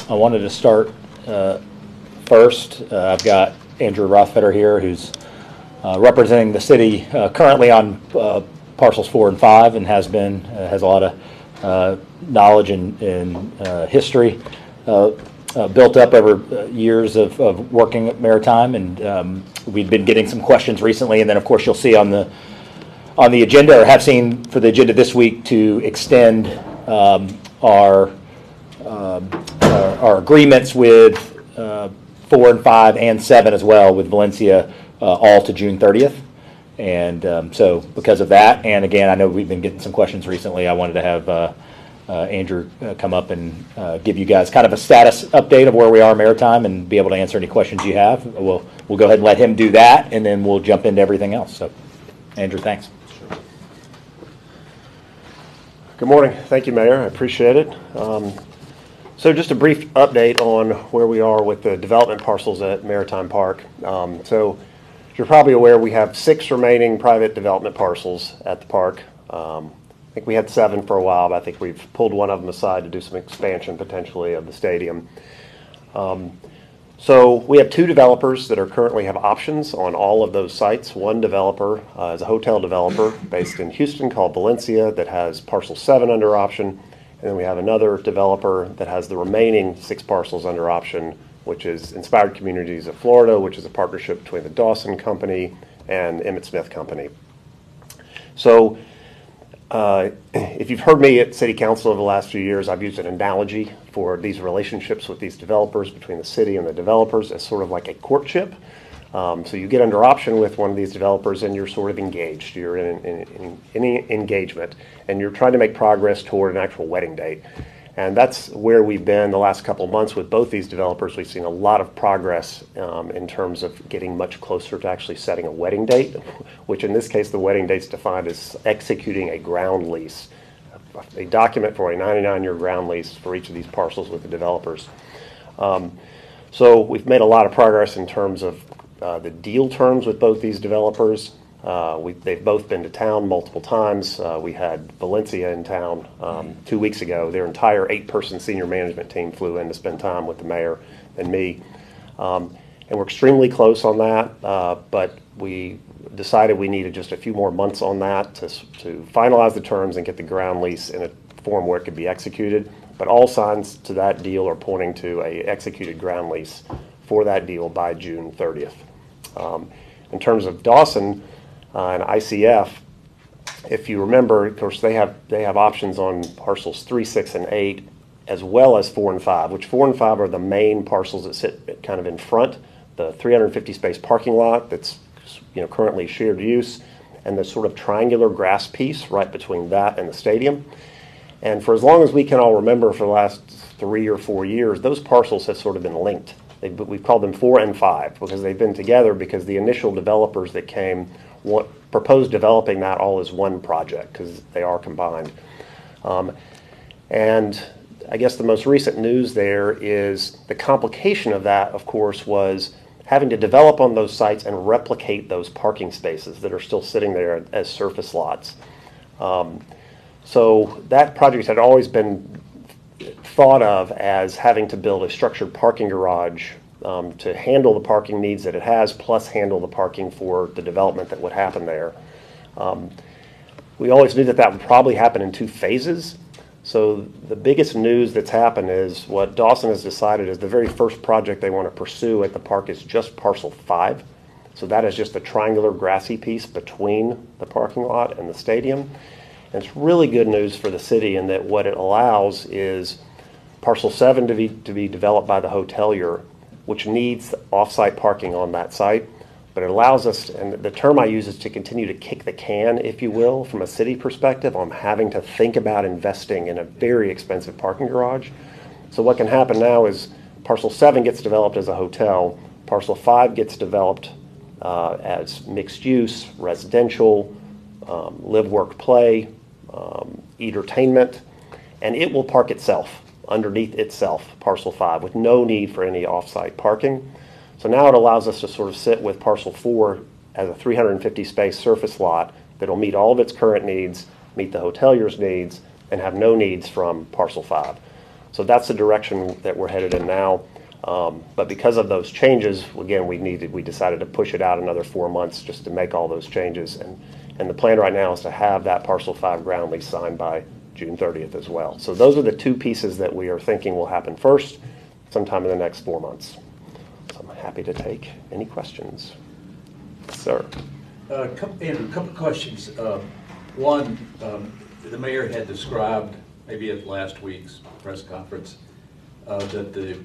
I wanted to start first. I've got Andrew Rothfeder here, who's representing the city currently on parcels 4 and 5, and has a lot of knowledge and history built up over years of working at Maritime, and we've been getting some questions recently. And then, of course, you'll see on the agenda, or have seen for the agenda this week, to extend our agreements with 4 and 5 and 7 as well with Valencia, all to June 30th. And so because of that, and again, I know we've been getting some questions recently, I wanted to have Andrew come up and give you guys kind of a status update of where we are Maritime and be able to answer any questions you have. We'll go ahead and let him do that, and then we'll jump into everything else. So, Andrew, thanks. Sure. Good morning. Thank you, Mayor. I appreciate it. So just a brief update on where we are with the development parcels at Maritime Park. So you're probably aware we have 6 remaining private development parcels at the park. I think we had 7 for a while, but I think we've pulled one of them aside to do some expansion potentially of the stadium. So we have 2 developers that currently have options on all of those sites. One developer is a hotel developer based in Houston called Valencia that has parcel 7 under option. And then we have another developer that has the remaining 6 parcels under option, which is Inspired Communities of Florida, which is a partnership between the Dawson Company and Emmett Smith Company. So if you've heard me at City Council over the last few years, I've used an analogy for these relationships with these developers between the city and the developers as sort of like a courtship. So you get under option with one of these developers and you're sort of engaged. You're in engagement and you're trying to make progress toward an actual wedding date. And that's where we've been the last couple of months with both these developers. We've seen a lot of progress in terms of getting much closer to actually setting a wedding date, which in this case the wedding date's defined as executing a ground lease, a document for a 99-year ground lease for each of these parcels with the developers. So we've made a lot of progress in terms of the deal terms with both these developers. They've both been to town multiple times. We had Valencia in town 2 weeks ago. Their entire 8-person senior management team flew in to spend time with the mayor and me. And we're extremely close on that, but we decided we needed just a few more months on that to finalize the terms and get the ground lease in a form where it could be executed. But all signs to that deal are pointing to a executed ground lease for that deal by June 30th. In terms of Dawson and ICF, if you remember, of course, they have options on parcels 3, 6, and 8, as well as 4 and 5, which 4 and 5 are the main parcels that sit kind of in front, the 350 space parking lot that's currently shared use, and the sort of triangular grass piece right between that and the stadium. And for as long as we can all remember, for the last 3 or 4 years, those parcels have sort of been linked. We've called them 4 and 5 because they've been together, because the initial developers that came proposed developing that all as one project because they are combined. And I guess the most recent news there is the complication of that, of course, was having to develop on those sites and replicate those parking spaces that are still sitting there as surface lots. So that project had always been thought of as having to build a structured parking garage to handle the parking needs that it has, plus handle the parking for the development that would happen there. We always knew that would probably happen in 2 phases. So the biggest news that's happened is what Dawson has decided is the very first project they want to pursue at the park is just parcel 5. So that is just a triangular grassy piece between the parking lot and the stadium. And it's really good news for the city in that what it allows is parcel 7 to be developed by the hotelier, which needs off-site parking on that site. But it allows us, and the term I use is to continue to kick the can, if you will, from a city perspective on having to think about investing in a very expensive parking garage. So what can happen now is parcel 7 gets developed as a hotel, parcel 5 gets developed as mixed use, residential, live, work, play, entertainment, and it will park itself underneath itself, parcel 5, with no need for any off-site parking. So now it allows us to sort of sit with parcel 4 as a 350 space surface lot that will meet all of its current needs, meet the hotelier's needs, and have no needs from parcel 5. So that's the direction that we're headed in now. But because of those changes, again, we decided to push it out another 4 months just to make all those changes. And the plan right now is to have that parcel 5 ground lease signed by June 30th as well. So those are the two pieces that we are thinking will happen first, sometime in the next 4 months. So I'm happy to take any questions. Sir. Andrew, a couple of questions. One, the mayor had described, maybe at last week's press conference, that the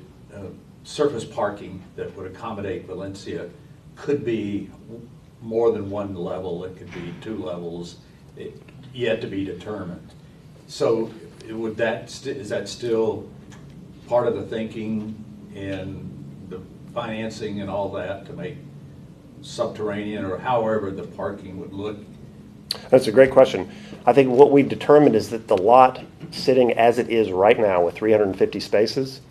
surface parking that would accommodate Valencia could be more than one level. It could be 2 levels, yet to be determined. So is that still part of the thinking and the financing and all that to make subterranean or however the parking would look? That's a great question. I think what we've determined is that the lot sitting as it is right now with 350 spaces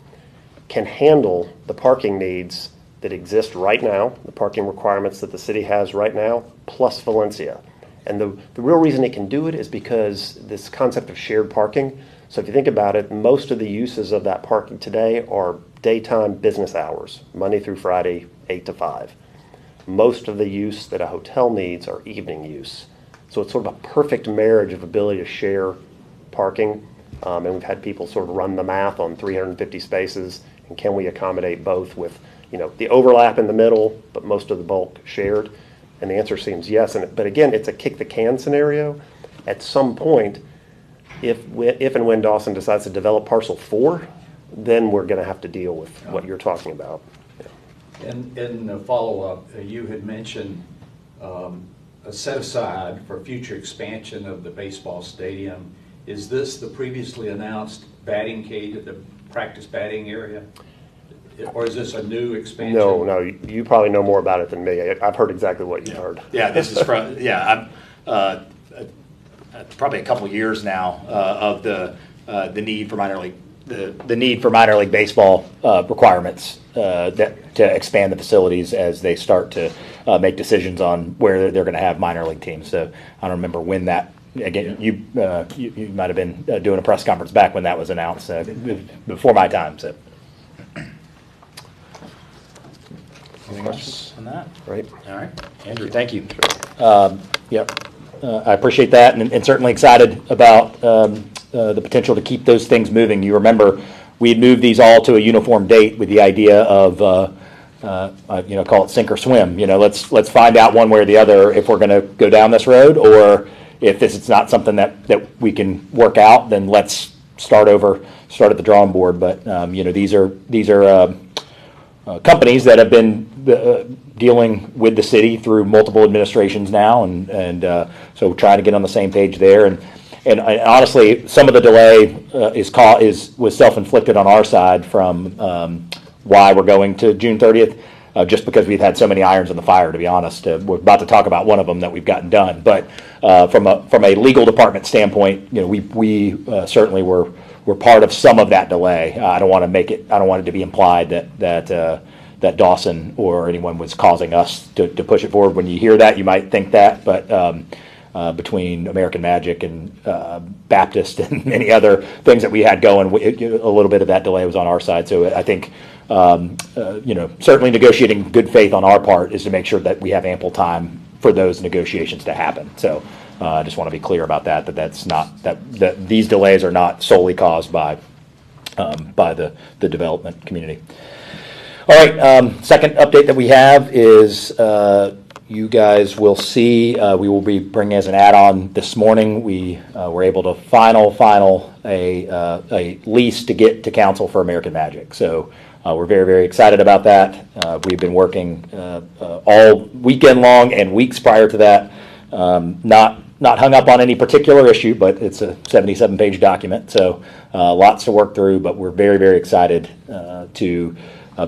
can handle the parking needs that exist right now, the parking requirements that the city has right now, plus Valencia. And the real reason it can do it is because this concept of shared parking. So if you think about it, most of the uses of that parking today are daytime business hours, Monday through Friday, 8 to 5. Most of the use that a hotel needs are evening use. So it's sort of a perfect marriage of ability to share parking. And we've had people sort of run the math on 350 spaces, and can we accommodate both with, the overlap in the middle, but most of the bulk shared? And the answer seems yes. But again, it's a kick the can scenario. At some point, if and when Dawson decides to develop parcel 4, then we're going to have to deal with what you're talking about. Yeah. And in a follow-up, you had mentioned a set aside for future expansion of the baseball stadium. Is this the previously announced batting cage at the practice batting area? Or is this a new expansion? No, you probably know more about it than me. I've heard exactly what you've heard. Yeah, this is from, I'm probably a couple years now of the need for minor league, the need for minor league baseball requirements to expand the facilities as they start to make decisions on where they're going to have minor league teams. So I don't remember when that. Again, you might have been doing a press conference back when that was announced, before my time. So. Anything else on that? Right. All right. Andrew, thank you. Yep. I appreciate that, and certainly excited about the potential to keep those things moving. You remember we had moved these all to a uniform date with the idea of, call it sink or swim. Let's find out one way or the other if we're going to go down this road, or if this is not something that we can work out, then let's start at the drawing board. But these are companies that have been dealing with the city through multiple administrations now, and so trying to get on the same page there. And honestly, some of the delay was self-inflicted on our side from why we're going to June 30th, just because we've had so many irons in the fire. To be honest, we're about to talk about one of them that we've gotten done. But from a legal department standpoint, we certainly were part of some of that delay. I don't want it to be implied that Dawson or anyone was causing us to push it forward. When you hear that, you might think that, but between American Magic and Baptist and many other things that we had going, a little bit of that delay was on our side. So I think certainly negotiating good faith on our part is to make sure that we have ample time for those negotiations to happen. So I just want to be clear about that these delays are not solely caused by the development community. All right, second update that we have is you guys will see, we will be bringing as an add-on this morning. We were able to final a lease to get to council for American Magic. So we're very, very excited about that. We've been working all weekend long and weeks prior to that, not hung up on any particular issue, but it's a 77-page document, so lots to work through, but we're very, very excited to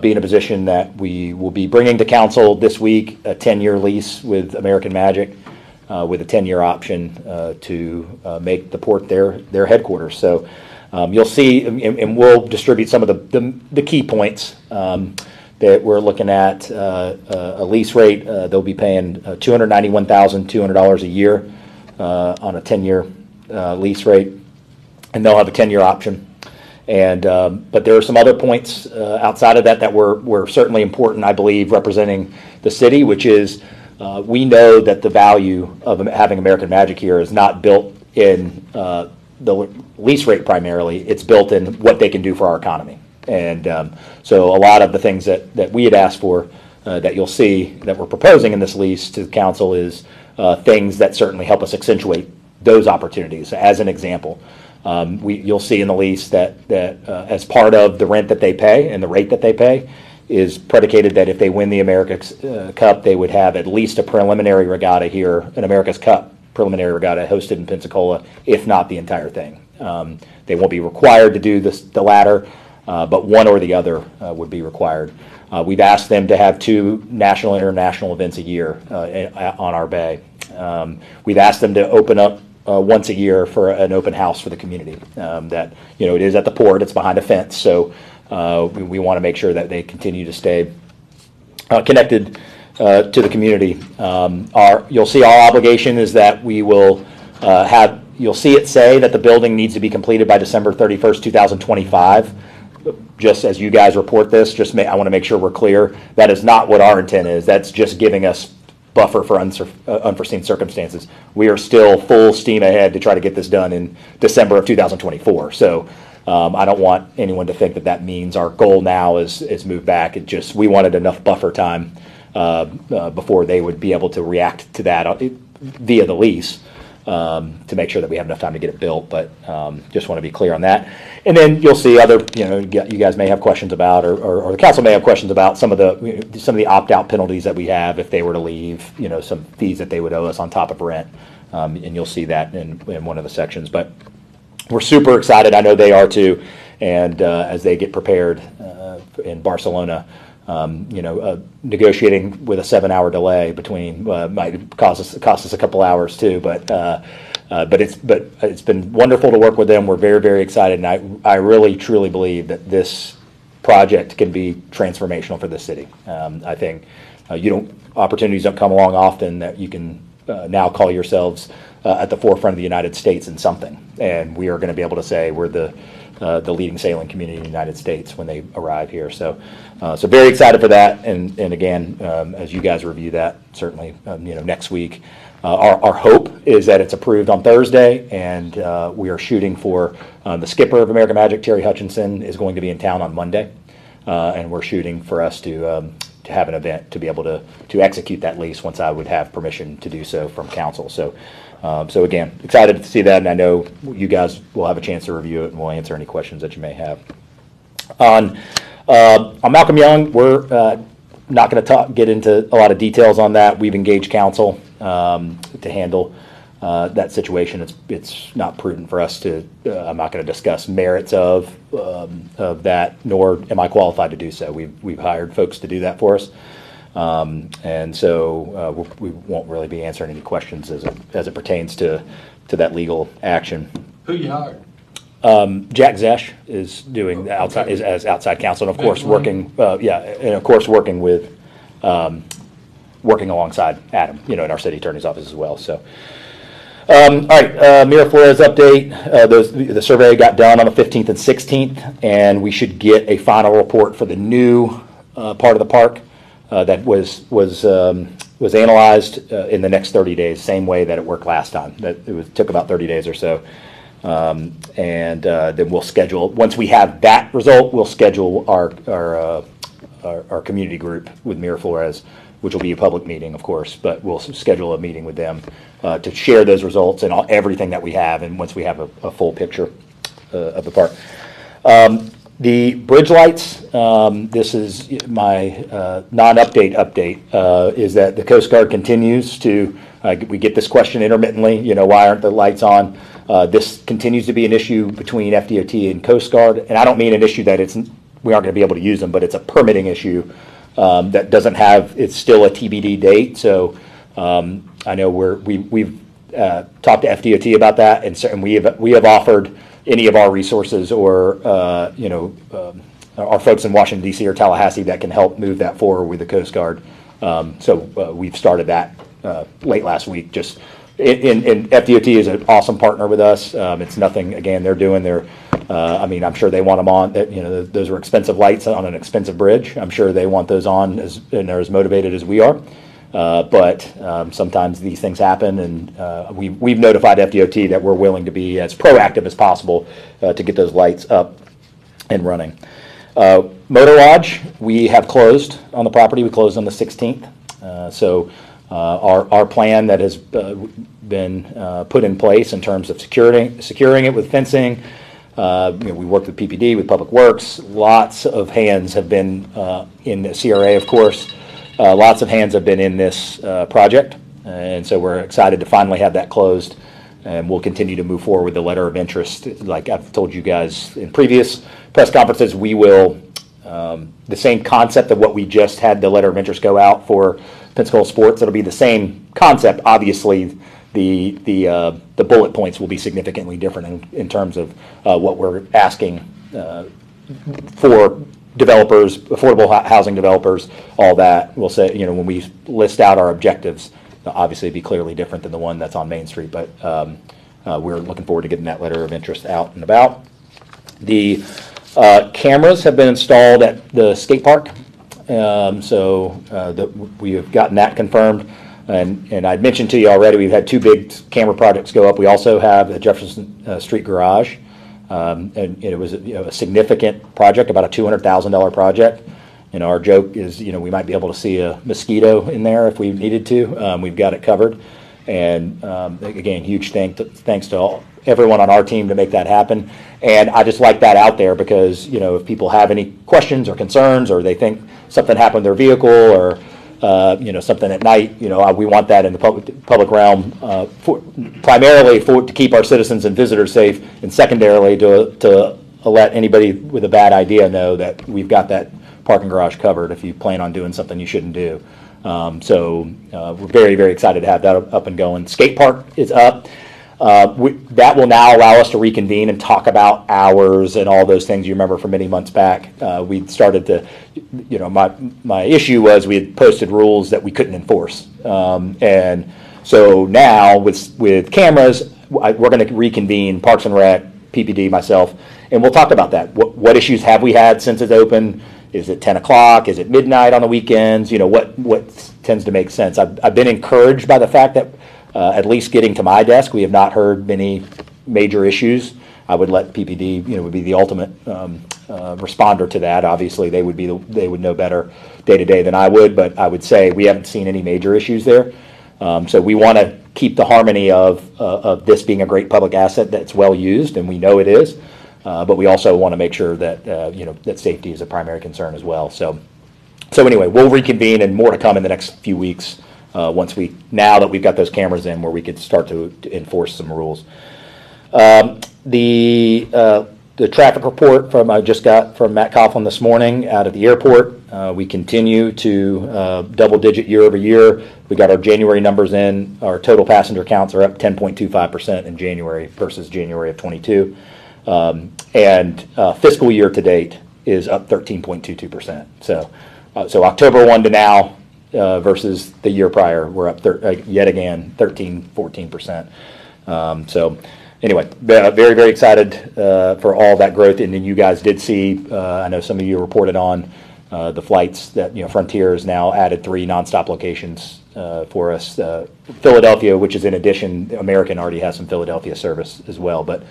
be in a position that we will be bringing to council this week a 10-year lease with American Magic with a 10-year option to make the port their headquarters. So you'll see, and we'll distribute some of the key points that we're looking at. A lease rate, they'll be paying $291,200 a year on a 10-year lease rate, and they'll have a 10-year option. But there are some other points outside of that that were certainly important, I believe, representing the city, which is we know that the value of having American Magic here is not built in the lease rate primarily. It's built in what they can do for our economy. And so a lot of the things that we had asked for that you'll see that we're proposing in this lease to the council is things that certainly help us accentuate those opportunities. As an example, you'll see in the lease that as part of the rent that they pay and the rate that they pay is predicated that if they win the America's Cup, they would have at least a preliminary regatta here, an America's Cup preliminary regatta hosted in Pensacola, if not the entire thing. They won't be required to do the latter, but one or the other would be required. We've asked them to have 2 national and international events a year on our bay. We've asked them to open up once a year for an open house for the community. That it is at the port; it's behind a fence, so we want to make sure that they continue to stay connected to the community. You'll see our obligation is that we will have. You'll see it say that the building needs to be completed by December 31st, 2025. Just as you guys report this, I want to make sure we're clear. That is not what our intent is. That's just giving us buffer for unforeseen circumstances. We are still full steam ahead to try to get this done in December of 2024. So I don't want anyone to think that means our goal now is moved back. We wanted enough buffer time before they would be able to react to that via the lease to make sure that we have enough time to get it built. But just want to be clear on that. And then you'll see other, you guys may have questions about, or the council may have questions about some of the opt-out penalties that we have if they were to leave, some fees that they would owe us on top of rent. And you'll see that in one of the sections. But we're super excited. I know they are too. And as they get prepared in Barcelona, negotiating with a 7-hour delay between might cost us a couple hours too. But it's been wonderful to work with them. We're very, very excited, and I really truly believe that this project can be transformational for the city. I think opportunities don't come along often that you can now call yourselves at the forefront of the United States in something, and we are going to be able to say we're the leading sailing community in the United States when they arrive here. So very excited for that, and again, as you guys review that, certainly next week. Our hope is that it's approved on Thursday, and we are shooting for the skipper of American Magic, Terry Hutchinson, is going to be in town on Monday, and we're shooting for us to have an event to be able to execute that lease once I would have permission to do so from council. So again, excited to see that, and I know you guys will have a chance to review it, and we'll answer any questions that you may have. On Malcolm Young, we're not going to get into a lot of details on that. We've engaged counsel to handle that situation. It's not prudent for us to. I'm not going to discuss merits of that, nor am I qualified to do so. We've hired folks to do that for us, and so we won't really be answering any questions as it pertains to that legal action. Who you hired? Jack Zesh is doing the outside as outside counsel, and of course working working alongside Adam, in our city attorney's office as well. So, all right, Miraflores update. The survey got done on the 15th and 16th, and we should get a final report for the new part of the park that was analyzed in the next 30 days, same way that it worked last time. Took about 30 days or so. And then we'll schedule, once we have that result, we'll schedule our community group with Miraflores, which will be a public meeting, of course, but we'll schedule a meeting with them to share those results and everything that we have, and once we have a full picture of the park. The bridge lights, this is my non-update update, is that the Coast Guard continues to, we get this question intermittently, why aren't the lights on? This continues to be an issue between FDOT and Coast Guard, and I don't mean an issue that we aren't going to be able to use them, but it's a permitting issue that doesn't have, it's still a TBD date. So I know we've talked to FDOT about that, and we have offered any of our resources or our folks in Washington D.C. or Tallahassee that can help move that forward with the Coast Guard. So we've started that late last week. And FDOT is an awesome partner with us. It's nothing, again, they're doing their I mean, I'm sure they want them on. You know, those are expensive lights on an expensive bridge. I'm sure they want those on, and they're as motivated as we are. But sometimes these things happen, and we've notified FDOT that we're willing to be as proactive as possible to get those lights up and running. Motor Lodge, we have closed on the property. We closed on the 16th. So our plan that has been put in place in terms of securing it with fencing. We worked with PPD, with Public Works. Lots of hands have been in the CRA, of course. Lots of hands have been in this project, and so we're excited to finally have that closed, and we'll continue to move forward with the letter of interest. Like I've told you guys in previous press conferences, we will, the same concept of what we just had the letter of interest go out for Pensacola Sports, it'll be the same concept. Obviously, the bullet points will be significantly different in terms of what we're asking for developers, affordable housing developers, all that. We'll say, you know, when we list out our objectives, obviously it'd be clearly different than the one that's on Main Street, but we're looking forward to getting that letter of interest out and about. The cameras have been installed at the skate park, we have gotten that confirmed. And I'd mentioned to you already, we've had 2 big camera projects go up. We also have a Jefferson Street garage, and it was a significant project, about a $200,000 project. And our joke is, you know, we might be able to see a mosquito in there if we needed to. We've got it covered. And again, huge thanks to everyone on our team to make that happen. And I just like that out there because, you know, if people have any questions or concerns, or they think something happened to their vehicle, or you know, something at night, you know, we want that in the public realm, primarily to keep our citizens and visitors safe, and secondarily to let anybody with a bad idea know that we've got that parking garage covered if you plan on doing something you shouldn't do. We're very, very excited to have that up and going. Skate park is up. That will now allow us to reconvene and talk about hours and all those things you remember from many months back. We started to, you know, my issue was we had posted rules that we couldn't enforce. And so now with cameras, we're going to reconvene, Parks and Rec, PPD, myself, and we'll talk about that. What issues have we had since it's open? Is it 10 o'clock? Is it midnight on the weekends? You know, what tends to make sense? I've been encouraged by the fact that at least getting to my desk, we have not heard many major issues. I would let PPD, you know, would be the ultimate responder to that. Obviously, they would know better day to day than I would, but I would say we haven't seen any major issues there. So we want to keep the harmony of this being a great public asset that's well used, and we know it is. But we also want to make sure that you know, that safety is a primary concern as well. So anyway, we'll reconvene, and more to come in the next few weeks. Now that we've got those cameras in, where we could start to enforce some rules. The traffic report I just got from Matt Coughlin this morning out of the airport. We continue to double-digit year over year. We got our January numbers in. Our total passenger counts are up 10.25% in January versus January of 22, and fiscal year to date is up 13.22%. So October 1 to now. Versus the year prior, we're up yet again 13-14%. So anyway, very, very excited for all that growth. And then you guys did see, I know some of you reported on the flights that, you know, Frontier has now added 3 nonstop locations for us. Philadelphia, which is in addition, American already has some Philadelphia service as well, but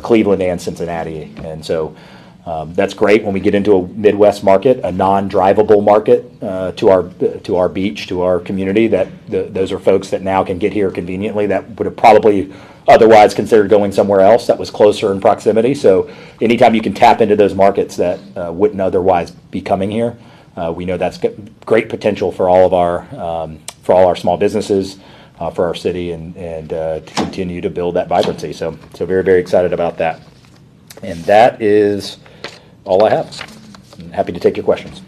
Cleveland and Cincinnati. And so that's great when we get into a Midwest market, a non-drivable market to our beach, to our community. Those are folks that now can get here conveniently that would have probably otherwise considered going somewhere else that was closer in proximity. So anytime you can tap into those markets that wouldn't otherwise be coming here, we know that's great potential for all our small businesses, for our city, and to continue to build that vibrancy. So very, very excited about that. And that is all I have. I'm happy to take your questions.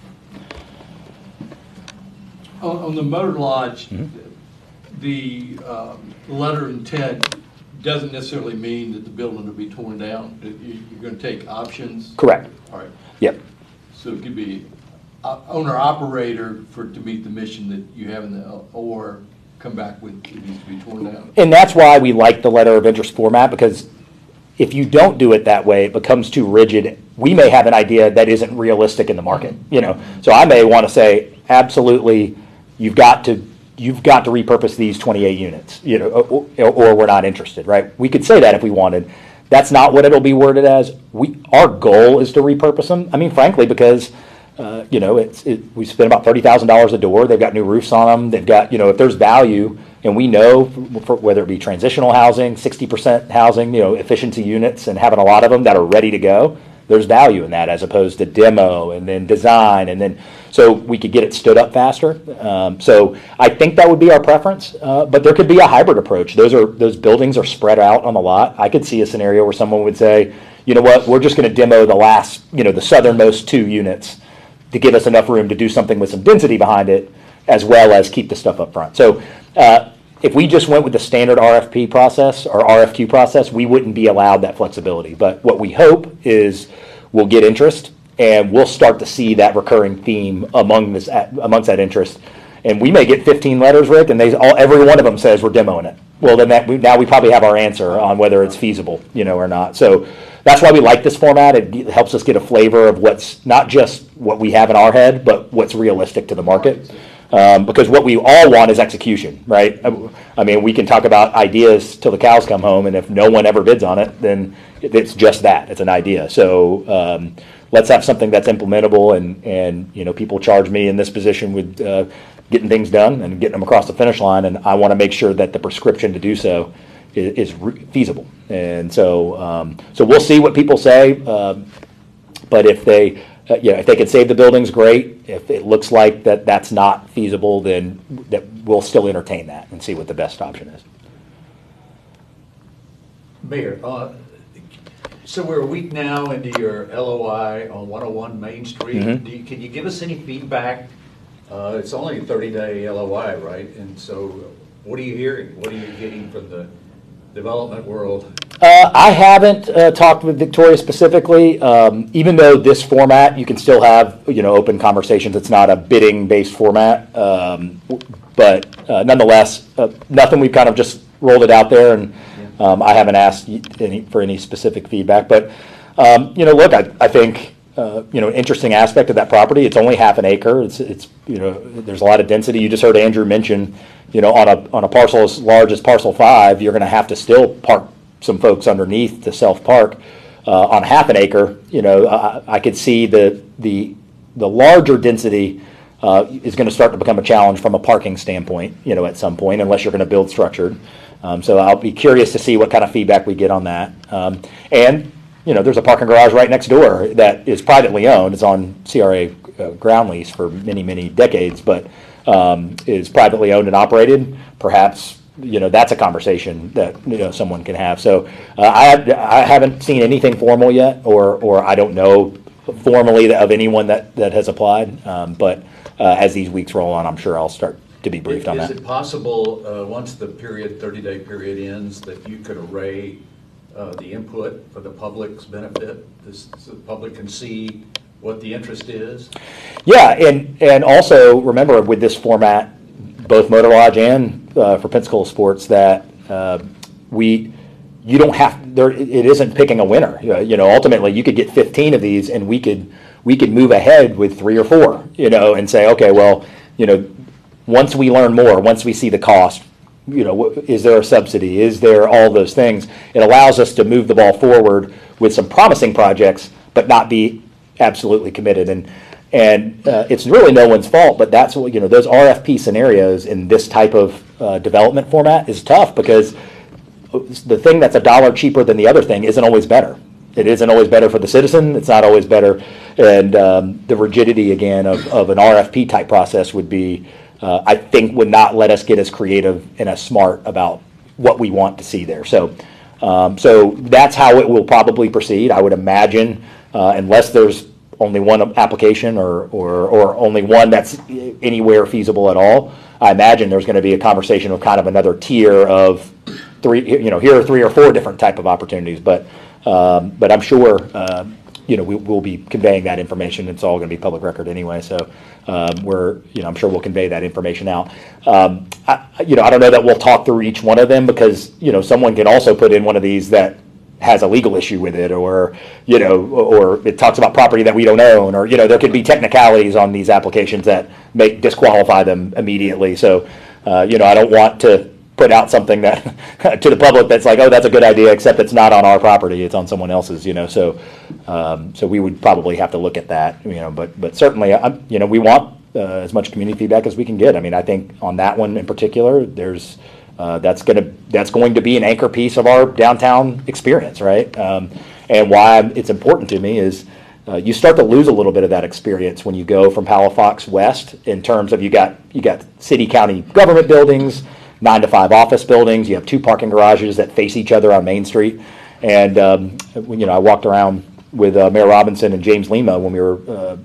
On the motor lodge, the letter of intent doesn't necessarily mean that the building will be torn down. You're going to take options? Correct. All right. Yep. So it could be owner-operator to meet the mission that you have or come back with it needs to be torn down. And that's why we like the letter of interest format, because if you don't do it that way, it becomes too rigid. We may have an idea that isn't realistic in the market, So I may want to say, absolutely, you've got to repurpose these 28 units, or we're not interested, right? We could say that if we wanted. That's not what it'll be worded as. Our goal is to repurpose them. I mean, frankly, because we spend about $30,000 a door. They've got new roofs on them. They've got, if there's value, and we know whether it be transitional housing, 60% housing, efficiency units, and having a lot of them that are ready to go, there's value in that as opposed to demo and then design and then so we could get it stood up faster. So I think that would be our preference, but there could be a hybrid approach. Those buildings are spread out on the lot. I could see a scenario where someone would say, you know what, we're just going to demo the last, the southernmost 2 units to give us enough room to do something with some density behind it, as well as keep the stuff up front. So if we just went with the standard RFP process or RFQ process, we wouldn't be allowed that flexibility. But what we hope is we'll get interest, and we'll start to see that recurring theme amongst that interest. And we may get 15 letters, Rick, and every one of them says we're demoing it. Well, then now we probably have our answer on whether it's feasible, or not. So that's why we like this format. It helps us get a flavor of what's not just what we have in our head, but what's realistic to the market. Because what we all want is execution, right? I mean, we can talk about ideas till the cows come home, and if no one ever bids on it, then it's just that. It's an idea. So let's have something that's implementable, and people charge me in this position with getting things done and getting them across the finish line, and I want to make sure that the prescription to do so is feasible. And so we'll see what people say, but if they can save the buildings, great. If it looks like that's not feasible, then we'll still entertain that and see what the best option is. Mayor, so we're a week now into your LOI on 101 Main Street. Mm-hmm. Can you give us any feedback? It's only a 30-day LOI, right? And so what are you hearing? What are you getting from the development world? I haven't talked with Victoria specifically. Even though this format, you can still have open conversations. It's not a bidding-based format, but nonetheless, nothing. We've kind of just rolled it out there, and I haven't asked for any specific feedback. But look, I think an interesting aspect of that property. It's only half an acre. It's there's a lot of density. You just heard Andrew mention on a parcel as large as parcel 5, you're going to have to still park some folks underneath to self-park. On half an acre, I could see the larger density is going to start to become a challenge from a parking standpoint, at some point, unless you're going to build structured. So I'll be curious to see what kind of feedback we get on that. And there's a parking garage right next door that is privately owned. It's on CRA ground lease for many, many decades, but is privately owned and operated. Perhaps that's a conversation that someone can have. So I haven't seen anything formal yet, or I don't know formally of anyone that has applied. But as these weeks roll on, I'm sure I'll start to be briefed on that. Is it possible once the 30-day period ends that you could array the input for the public's benefit, so the public can see what the interest is? Yeah, and also remember with this format, both Motor Lodge and for Pensacola Sports, that you don't have there. It isn't picking a winner. Ultimately, you could get 15 of these, and we could move ahead with 3 or 4. And say, okay, well, once we learn more, once we see the cost, is there a subsidy? Is there all those things? It allows us to move the ball forward with some promising projects, but not be absolutely committed. And it's really no one's fault, but that's what, those RFP scenarios in this type of development format is tough, because the thing that's $1 cheaper than the other thing isn't always better. It isn't always better for the citizen. It's not always better. And the rigidity, again, of an RFP type process would be, I think, would not let us get as creative and as smart about what we want to see there. So that's how it will probably proceed. I would imagine, unless there's only one application or only one that's anywhere feasible at all, I imagine there's going to be a conversation of kind of another tier of 3. Here are 3 or 4 different type of opportunities. But I'm sure we'll be conveying that information. It's all going to be public record anyway. So I'm sure we'll convey that information out. I don't know that we'll talk through each one of them, because someone can also put in one of these that has a legal issue with it, or, you know, or it talks about property that we don't own, or, you know, there could be technicalities on these applications that may disqualify them immediately. So, you know, I don't want to put out something that to the public that's like, oh, that's a good idea, except it's not on our property, it's on someone else's, you know. So, so we would probably have to look at that, you know. But certainly, you know, we want as much community feedback as we can get. I mean, I think on that one in particular, there's that's going to be an anchor piece of our downtown experience, right? And why it's important to me is you start to lose a little bit of that experience when you go from Halifax west, in terms of you got city county government buildings, 9-to-5 office buildings. You have 2 parking garages that face each other on Main Street. And you know, I walked around with Mayor Robinson and James Lima when we were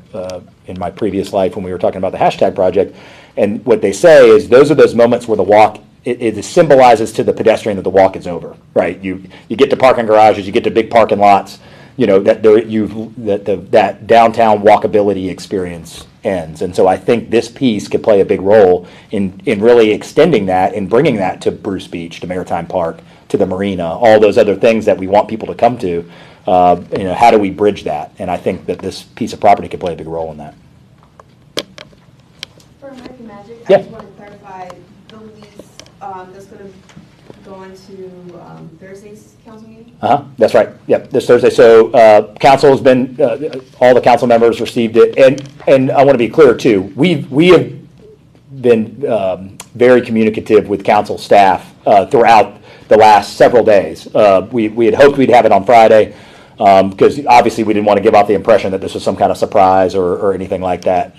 in my previous life, when we were talking about the hashtag project. And what they say is those are those moments where the walk, it symbolizes to the pedestrian that the walk is over, right? You get to parking garages, you get to big parking lots, you know, that that downtown walkability experience ends. And so I think this piece could play a big role in really extending that and bringing that to Bruce Beach, to Maritime Park, to the marina, all those other things that we want people to come to. You know, how do we bridge that? And I think that this piece of property could play a big role in that. For American Magic, Yeah. I just want to clarify the lease that's going to go into Thursday's council meeting? That's right. Yep, this Thursday. So council has been, all the council members received it. And I want to be clear too, we have been very communicative with council staff throughout the last several days. We had hoped we'd have it on Friday, because obviously we didn't want to give off the impression that this was some kind of surprise or anything like that,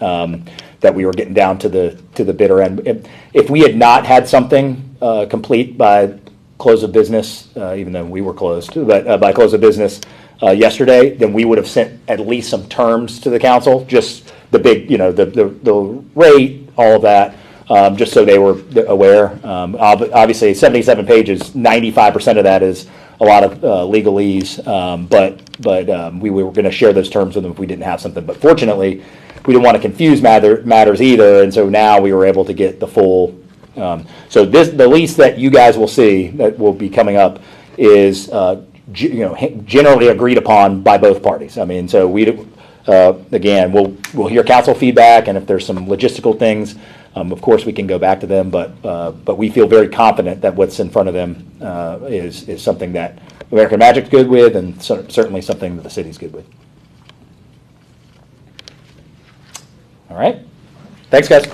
that we were getting down to the bitter end. If we had not had something complete by close of business, even though we were closed, but by close of business yesterday, then we would have sent at least some terms to the council, just the big, you know, the rate, all of that, just so they were aware. Obviously, 77 pages, 95% of that is a lot of legalese, but we were going to share those terms with them if we didn't have something. But fortunately, we didn't want to confuse matters either, and so now we were able to get the full. So the lease that you guys will see that will be coming up is you know, generally agreed upon by both parties. I mean, so again, we'll hear council feedback, and if there's some logistical things, of course we can go back to them. But we feel very confident that what's in front of them is something that American Magic's good with, and certainly something that the city's good with. All right, thanks, guys.